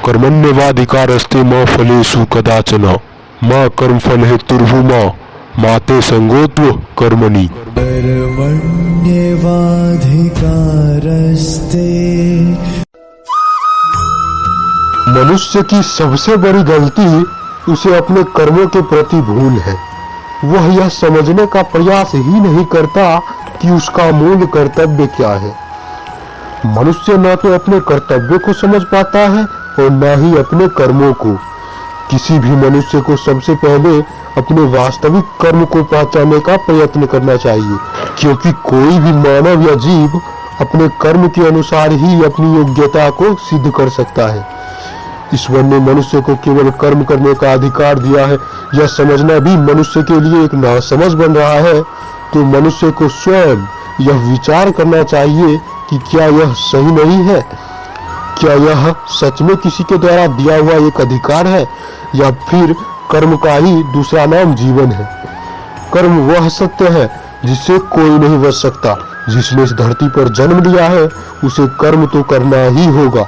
कर्मण्येवाधिकारस्ते मा फलेषु कदाचन मा कर्मफल हेतुर्भुमा माते संगोत्व कर्मणि। कर्मण्येवाधिकारस्ते। मनुष्य की सबसे बड़ी गलती उसे अपने कर्मों के प्रति भूल है। वह यह समझने का प्रयास ही नहीं करता कि उसका मूल कर्तव्य क्या है। मनुष्य न तो अपने कर्तव्य को समझ पाता है और न ही अपने कर्मों को। किसी भी मनुष्य को सबसे पहले अपने वास्तविक कर्म को पहचानने का प्रयत्न करना चाहिए, क्योंकि कोई भी मानव या जीव अपने कर्म के अनुसार ही अपनी योग्यता को सिद्ध कर सकता है। ईश्वर ने मनुष्य को केवल कर्म करने का अधिकार दिया है, यह समझना भी मनुष्य के लिए एक नासमझ बन रहा है। तो मनुष्य को स्वयं यह विचार करना चाहिए कि क्या यह सही नहीं है। क्या यह सच में किसी के द्वारा दिया हुआ एक अधिकार है, या फिर कर्म का ही दूसरा नाम जीवन है। कर्म वह सत्य है जिससे कोई नहीं बच सकता। जिसने इस धरती पर जन्म लिया है उसे कर्म तो करना ही होगा।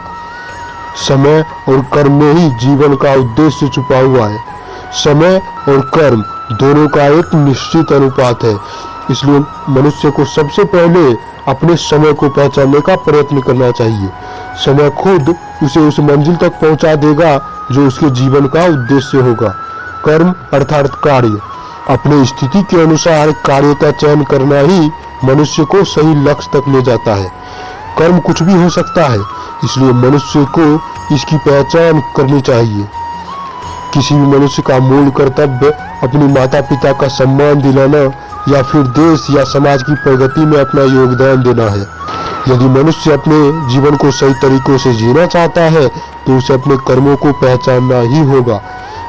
समय और कर्म में ही जीवन का उद्देश्य छुपा हुआ है। समय और कर्म दोनों का एक निश्चित अनुपात है। इसलिए मनुष्य को सबसे पहले अपने समय को पहचानने का प्रयत्न करना चाहिए। समय खुद उसे उस मंजिल तक पहुंचा देगा जो उसके जीवन का उद्देश्य होगा। कर्म अर्थात कार्य। अपनी स्थिति के अनुसार कार्य का चयन करना ही मनुष्य को सही लक्ष्य तक ले जाता है। कर्म कुछ भी हो सकता है, इसलिए मनुष्य को इसकी पहचान करनी चाहिए। किसी भी मनुष्य का मूल कर्तव्य अपने माता पिता का सम्मान दिलाना या फिर देश या समाज की प्रगति में अपना योगदान देना है। यदि मनुष्य अपने जीवन को सही तरीकों से जीना चाहता है तो उसे अपने कर्मों को पहचानना ही होगा,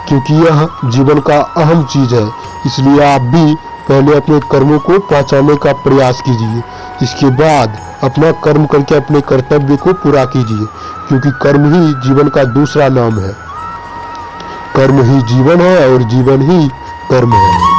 क्योंकि यह जीवन का अहम चीज है। इसलिए आप भी पहले अपने कर्मों को पहचानने का प्रयास कीजिए, इसके बाद अपना कर्म करके अपने कर्तव्य को पूरा कीजिए, क्योंकि कर्म ही जीवन का दूसरा नाम है। कर्म ही जीवन है और जीवन ही कर्म है।